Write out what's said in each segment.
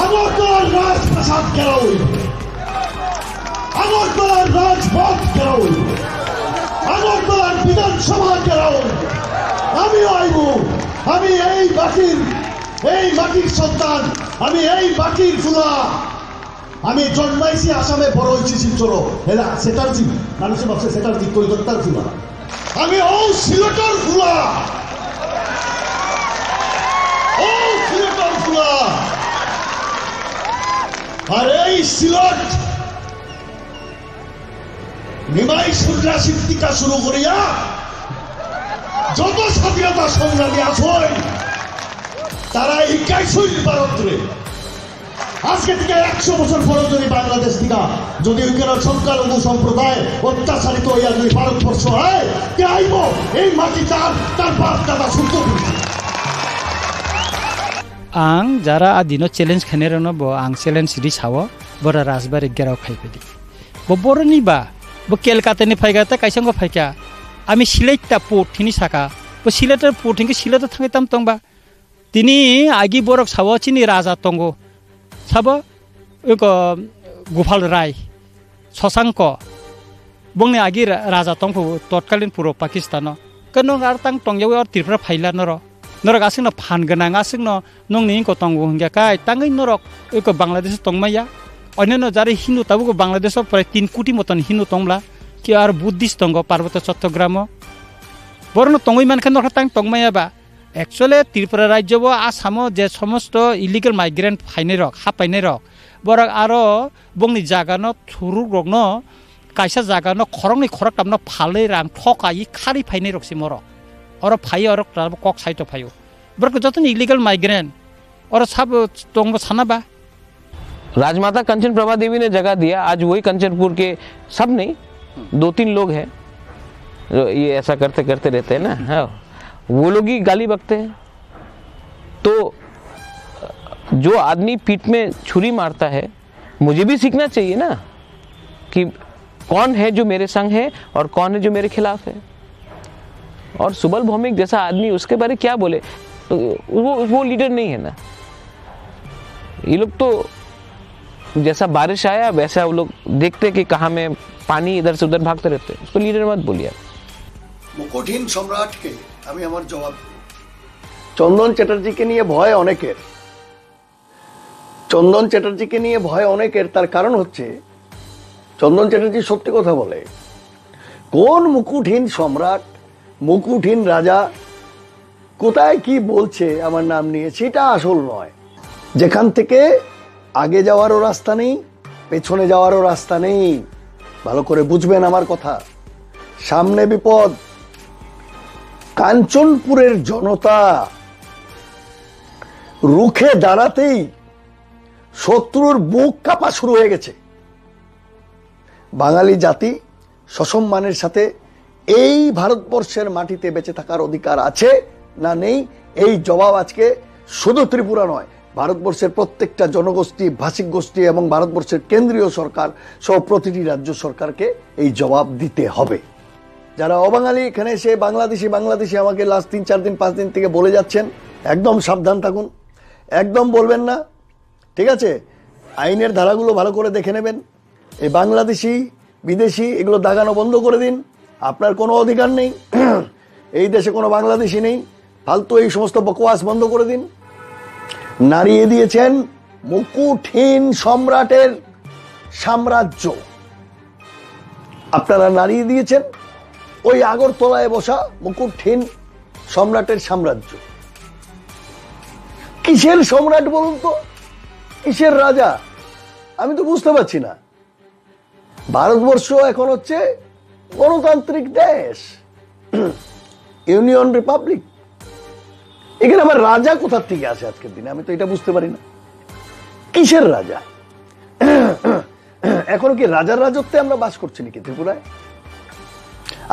আগরতলার রাজপ্রাসাদ ঘেরাও হইল, আগরতলার রাজপথ ঘেরাও হইল, আগরতলার বিধানসভা ঘেরাও হইল। আমিও আইব, আমি এই মাটির সন্তান, আমি এই মাটির ফুলা। আমি জন্মাইছি আসামে, বড় হয়েছি শিলচর। এরা চ্যাটার্জি, মানুষের ভাবছে চ্যাটার্জি কলকাতার ফুলা। আমি ও সিলেটের ফুলা, ও সিলেটের ফুলা। আর এই সিলেট নিমাই সন্ন্যাসী টিকা শুরু করিয়া যত স্বাধীনতা সংগ্রামী আছে তারা ইকাইছই ভারতরে। আজকে থেকে 100 বছর পরে যদি বাংলাদেশ থেকে যদি ওইখানে সংখ্যালঘু সম্প্রদায় অত্যাচারিত হইয়া যদি ভারতবর্ষ হয়, কে আইব এই মাটি তার বাপ দাদা শুদ্ধ করছে। आं जरा आदिनो चैलेंज खानेरनो बो आं चैलेंज रि सावो बरा राजबारि गेराव फाइबादि बो बरनि बा बो केलकातानि फाइगाता काइसांगो फाइका आमी सिलेटता पोठिनि साका बो सिलेटर पोठिनि सिलेट थांगैताम तंबा तिनि आगि बरक सावो चिनि राजा तंगो साबो एको गोपाल राय शशांक बंनि आगि राजा तंगो तत्कालीन पूर्व पाकिस्तान कनो आर तां तंगयाव आर त्रिपुरा फाइला नरो नरक आसिंग न फान गोनां आसिंग न नंनि को तंगो हंगिया काय तांगै नरक एको बांग्लादेश तंगमाया अन्यनो जारे हिन्दू ताबुको बांग्लादेश प्राय 3 कोटी मतन हिन्दू तंगला कि आर बुद्धिस्ट तंग पार्वत्य चट्टग्राम बरन तंगै मानखे नरक तां तंगमाया बा एक्चुअली त्रिपुरा राज्य बो आसाम जे समस्त इलिगल माइग्रेंट फाइनै रक हापाइनै रक बरक आरो बंनि जागानो थुरु रकनो काइसा जागानो खरंनि खरक तामनो फालै रां ठकाई खारि फाइनै रकसि मरक और फाइ और कक साइट फाइव बरक जतन इलिगल माइग्रेंट और सब तंग सानाबा राजमाता कंचन प्रभा देवी ने जगह दिया। आज वही कंचनपुर के सब नहीं 2-3 लोग हैं जो ये ऐसा करते करते रहते हैं ना, हाँ, वो लोग ही गाली बकते हैं। तो जो आदमी पीठ में छुरी मारता है, मुझे भी सीखना चाहिए ना कि कौन है जो मेरे संग है और कौन है जो मेरे खिलाफ है। और सुबल भौमिक जैसा आदमी उसके बारे क्या बोले, तो वो लीडर नहीं है ना। ये लोग तो जैसा बारिश आया वैसा वो लोग देखते कि कहाँ में पानी इधर से उधर भागते रहते, उसको लीडर मत बोलिए। কঠিন সম্রাটকে আমি আমার জবাব চন্দন চ্যাটার্জিকে নিয়ে ভয় অনেকের, চন্দন চ্যাটার্জিকে নিয়ে ভয় অনেকের। তার কারণ হচ্ছে চন্দন চ্যাটার্জি সত্যি কথা বলে। কোন মুকুটহীন সম্রাট, মুকুটহীন রাজা কোথায় কি বলছে আমার নাম নিয়ে সেটা আসল নয়। যেখান থেকে আগে যাওয়ারও রাস্তা নেই, পেছনে যাওয়ারও রাস্তা নেই। ভালো করে বুঝবেন আমার কথা। সামনে বিপদ। কাঞ্চনপুরের জনতা রুখে দাঁড়াতেই শত্রুর বুক কাঁপা শুরু হয়ে গেছে। বাঙালি জাতি সসম্মানের সাথে এই ভারতবর্ষের মাটিতে বেঁচে থাকার অধিকার আছে না নেই, এই জবাব আজকে শুধু ত্রিপুরা নয়, ভারতবর্ষের প্রত্যেকটা জনগোষ্ঠী, ভাষিক গোষ্ঠী এবং ভারতবর্ষের কেন্দ্রীয় সরকার সহ প্রতিটি রাজ্য সরকারকে এই জবাব দিতে হবে। যারা অবাঙালি এখানে এসে বাংলাদেশি বাংলাদেশি আমাকে লাস্ট 3, 4 দিন 5 দিন থেকে বলে যাচ্ছেন, একদম সাবধান থাকুন, একদম বলবেন না, ঠিক আছে? আইনের ধারাগুলো ভালো করে দেখে নেবেন। এই বাংলাদেশি বিদেশি এগুলো দাগানো বন্ধ করে দিন। আপনার কোনো অধিকার নেই, এই দেশে কোনো বাংলাদেশি নেই, ফালতু এই সমস্ত বকওয়াস বন্ধ করে দিন। নাড়িয়ে দিয়েছেন মুকুটহীন সম্রাটের সাম্রাজ্য, আপনারা নাড়িয়ে দিয়েছেন ওই আগরতলায় বসা মুকুটহীন সম্রাটের সাম্রাজ্য। কিসের সম্রাট বলুন তো, কিসের রাজা? আমি তো বুঝতে পারছি না। ভারতবর্ষ এখন হচ্ছে গণতান্ত্রিক দেশ, ইউনিয়ন রিপাবলিক। এখানে আমার রাজা কোথার থেকে আসে আজকের দিনে? আমি তো এটা বুঝতে পারি না। কিসের রাজা? এখন কি রাজার রাজত্বে আমরা বাস করছি নাকি ত্রিপুরায়?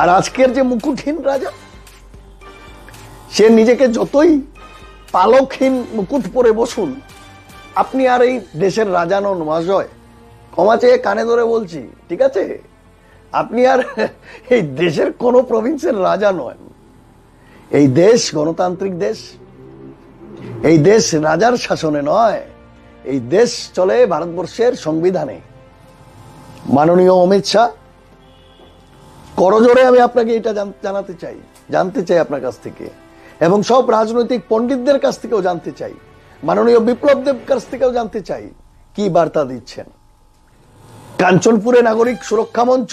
আর আজকের যে মুকুটহীন রাজা, সে নিজেকে যতই পালকহীন মুকুট পরে বসুন, আপনি আর এই দেশের রাজা নন মহাশয়। ক্ষমা চেয়ে কানে ধরে বলছি, ঠিক আছে? আপনি আর এই দেশের কোন প্রভিন্সের রাজা নয়। এই দেশ গণতান্ত্রিক দেশ। এই দেশ রাজার শাসনে নয়, এই দেশ চলে ভারতবর্ষের সংবিধানে। মাননীয় অমিত শাহ, করজোরে আমি আপনাকে এটা জানতে চাই আপনার কাছ থেকে, এবং সব রাজনৈতিক পণ্ডিতদের কাছ থেকেও জানতে চাই, মাননীয় বিপ্লব দেব কাছ থেকেও জানতে চাই, কি বার্তা দিচ্ছেন। কাঞ্চনপুরে নাগরিক সুরক্ষা মঞ্চ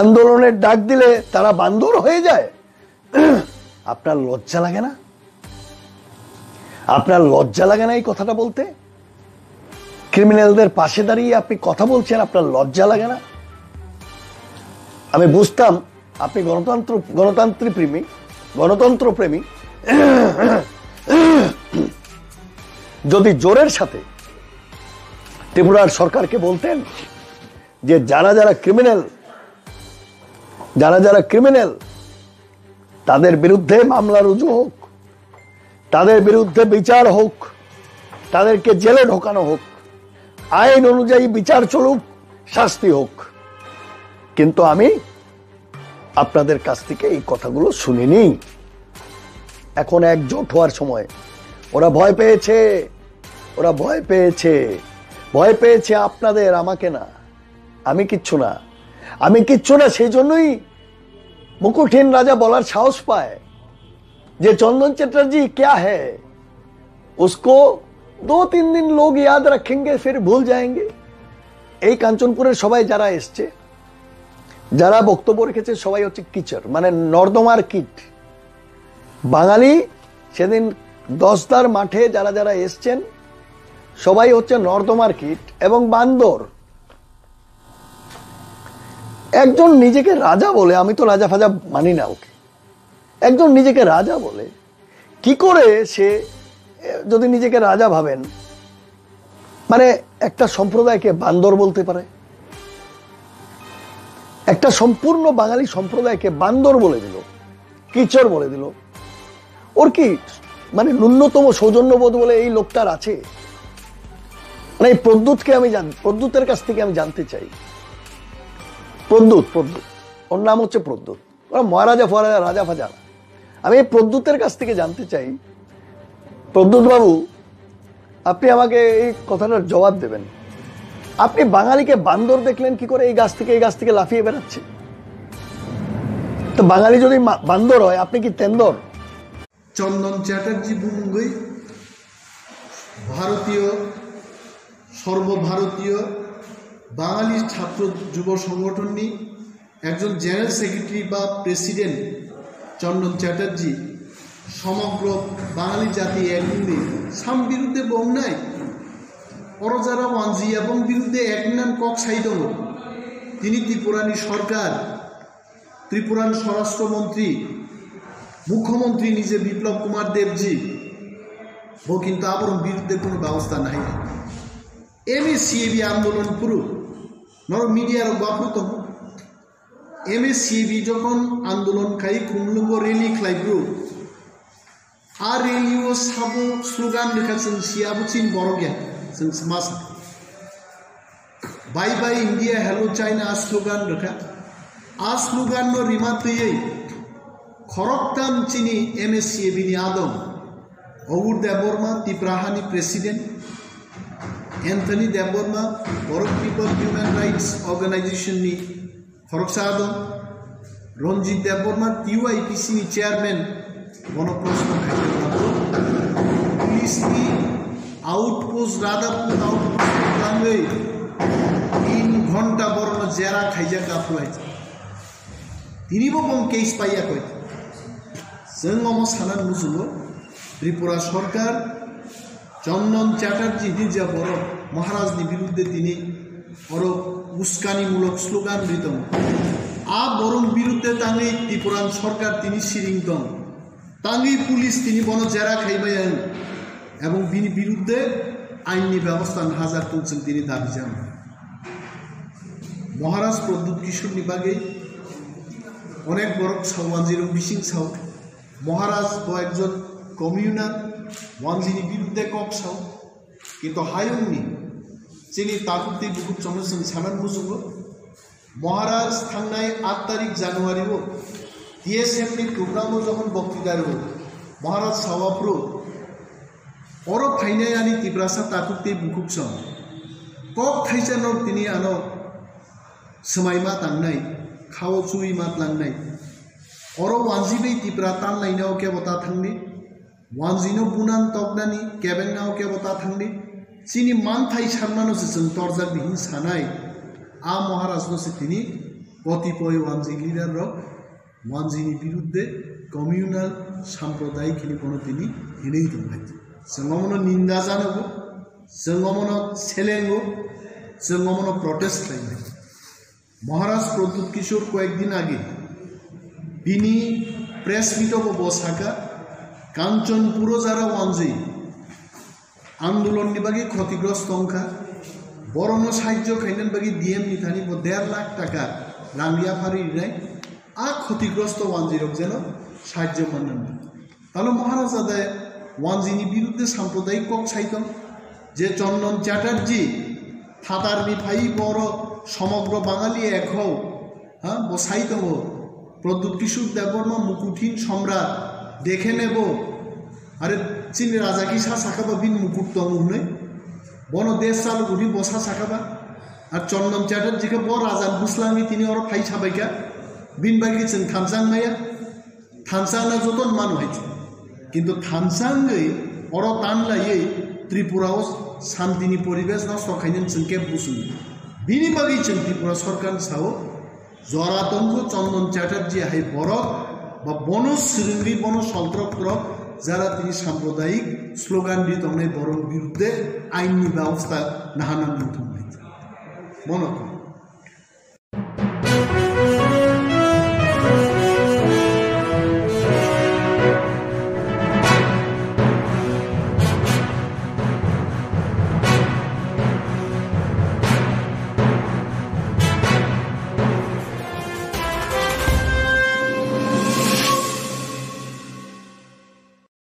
আন্দোলনের ডাক দিলে তারা বান্দর হয়ে যায়। আপনার লজ্জা লাগে না? আপনার লজ্জা লাগে না এই কথাটা বলতে? ক্রিমিনালদের পাশে দাঁড়িয়ে আপনি কথা বলছেন, আপনার লজ্জা লাগে না? আমি বুঝতাম আপনি গণতন্ত্র প্রেমী। যদি জোরের সাথে ত্রিপুরার সরকারকে বলতেন যে যারা যারা ক্রিমিনাল তাদের বিরুদ্ধে মামলা রুজু হোক, তাদের বিরুদ্ধে বিচার হোক, তাদেরকে জেলে ঢোকানো হোক, আইন অনুযায়ী বিচার চলুক, শাস্তি হোক। কিন্তু আমি আপনাদের কাছ থেকে এই কথাগুলো শুনিনি। এখন একজোট হওয়ার সময়। ওরা ভয় পেয়েছে আপনাদের, আমাকে না। আমি কিচ্ছু না। সেই জন্যই মুকুটহীন রাজা বলার সাহস পায় যে चंदन चटर्जी क्या है, उसको 2-3 दिन लोग याद रखेंगे, फिर भूल जाएंगे। এই কাঞ্চনপুরের সবাই যারা এসছে, যারা বক্তব্য রেখেছে, সবাই হচ্ছে কিচর, মানে নর্দমার কীট। বাঙালি সেদিন 10দার মাঠে যারা যারা এসছেন সবাই হচ্ছে নর্দমার কীট এবং বান্দর। একজন নিজেকে রাজা বলে, আমি তো রাজা ফাজা মানি না ওকে, একজন নিজেকে রাজা বলে কি করে সে, যদি নিজেকে রাজা ভাবেন, মানে একটা সম্প্রদায়কে বান্দর বলতে পারে? একটা সম্পূর্ণ বাঙালি সম্প্রদায়কে বান্দর বলে দিল, কিচর বলে দিল। ওর কি মানে ন্যূনতম সৌজন্যবোধ বলে এই লোকটার আছে? মানে এই প্রদ্যুতের কাছ থেকে আমি জানতে চাই। প্রদ্যুৎ ওর নাম হচ্ছে প্রদ্যুৎ, ওরা মহারাজা ফরাজা রাজা ফাজা। আমি এই প্রদ্যুতের কাছ থেকে জানতে চাই, প্রদ্যুৎ বাবু, আপনি আমাকে এই কথাটার জবাব দেবেন। আপনি বাঙালিকে বান্দর দেখলেন কি করে? এই গাছ থেকে লাফিয়ে বেড়াচ্ছে। তো বাঙালি যদি বান্দর হয়, আপনি কি তেন্দর? চন্দন চ্যাটার্জি বুঙ্গই ভারতীয়, সর্বভারতীয় বাঙালি ছাত্র যুব সংগঠননি একজন জেনারেল সেক্রেটারি বা প্রেসিডেন্ট চন্দন চ্যাটার্জি সমগ্র বাঙালি জাতি একদিনে সাম বিরুদ্ধে বন্যায় অরজারা ওয়ানজি এবং বিরুদ্ধে এক নাম কক সাইদম। তিনি ত্রিপুরানি সরকার, ত্রিপুরান স্বরাষ্ট্রমন্ত্রী, মুখ্যমন্ত্রী নিজে বিপ্লব কুমার দেবজি ও কিন্তু আবরণ বিরুদ্ধে কোনো ব্যবস্থা নাই। এমএসসিএবি আন্দোলন পুরো নর মিডিয়ার বাপুতম এমএসসিএবি যখন আন্দোলন খাই খুমলুঙ্গ রেলি খাইব্রু আর রেলিও সাবো স্লোগান লেখা जों सियाबो चिन बर' गियान जों समाज bye bye India hello China slogan লেখা आ स्लोगान नो रिमातयै खरगताम चिनी एमएससीएबी नि आदम अगुर देबबर्मा त्रिपुराहानि प्रेसिडेंट एंथनी देबबर्मा बरक पिपल ह्यूमन राइट्स ऑर्गेनाइजेशन नि खरगसा आदम रंजित देबबर्मा टीवाईपीसी नि चेयरमैन गणप्रश्न खाइब्लाबो पुलिस नि आउटपोस्ट रादापुर आउटपोस्ट लाङै 3 घंटा बरनो जेरा खाइजा गाफुलाय तिनिबो बम केस पाइयाखै जों अम सानान मुजुबो त्रिपुरा सरकार चंदन चैटार्जी हिजा बर महाराजनि बिरुद्धे तिनि और उस्कानिमूलक स्लोगान दितम आ बरं बिरुद्धे ताङै त्रिपुरान सरकार तिनि सिरिं दं ताङै पुलिस तिनि बन जेरा खाइबाय এবং বিনি বিরুদ্ধে আইনি ব্যবস্থা হাজার তুলছেন তিনি দাবি জানান। মহারাজ প্রদ্যুৎ কিশোর নিবাগে অনেক বড় সাও ওয়ানজিরং বিশিং সাও মহারাজ ব একজন কমিউনাল ওয়ানজিনি বিরুদ্ধে কক সাও কিন্তু হায়ংনি চিনি তাকুতি বুকুব চন্দ্রসং সানান মুজুগো মহারাজ থাংনাই 8 তারিখ জানুয়ারিও টিএসএমনি প্রোগ্রামও যখন বক্তৃতার মহারাজ সাওয়াপ্রো অর ফাইনাই আনি তিব্রাসা তাকুতি বুকুব সং কক থাইসানক তিনি আনো समायमा तांनाय खाव चुई मात लांनाय अरो वानजिबै तिब्रा तान लाइनाव के बता थांनि वानजिनो बुनान तकनानि केबेंनाव के बता थांनि चिनि मान थाइ सारनानो जों तरजा बिहिन सानाय आ महाराजनो से तिनि कतिपय वानजि लिडार र वानजिनि बिरुद्धे कमिउनाल साम्प्रदायिकनि कोनो तिनि हिनै दंबाय जोंमनो निंदा जानोबो जोंमनो सेलेंगो जोंमनो प्रोटेस्ट लाइनाय महाराज प्रद्युत किशोर कয়েকদিন आगे बिनी प्रेस मिटब बसाका कांचनपुर जारा वानजि आंदोलन बागी क्षतिग्रस्त अंका बरनो साहित्य खाइनान बागी डीएम निथानी 1.5 लाख टाका रांगिया फारि राय आ क्षतिग्रस्त वानजिरक जेन साहित्य माननान तालो महाराज आदाय वानजिनि बिरुद्धे साम्प्रदायिक কক साइतम जे चंदन चैटार्जी थातारनि फाइ बड़ समग्र बांगाली एक हौ हाँ बसाई दो प्रद्युत किशोर देबबर्मा मुकुटहीन सम्राट देखे नेब अरे चीन राजा की सा साखाबा बिन मुकुट दं हनै बन देश चालु गुदि बसा साखाबा और चंदन चैटार्जी के ब राजा बुसलांगी तिनी और फाइ साबायका बिन बागी जों थानसांनाया थानसांना जतन मान हाइছে किन्तु थानसांगै और तानलायै त्रिपुराव शान्तिनि परिवेश नष्ट खाइनेन जों के बुसुं बिनि बागै जों त्रिपुरा सरकार साव जरातंक चंदन चैटार्जी हाई बरक बा बन सिरिंगी बन सल्त्रक যারা তিনি সাম্প্রদায়িক স্লোগান দিয়ে তমনে বরং বিরুদ্ধে আইনি ব্যবস্থা নাহানান মনে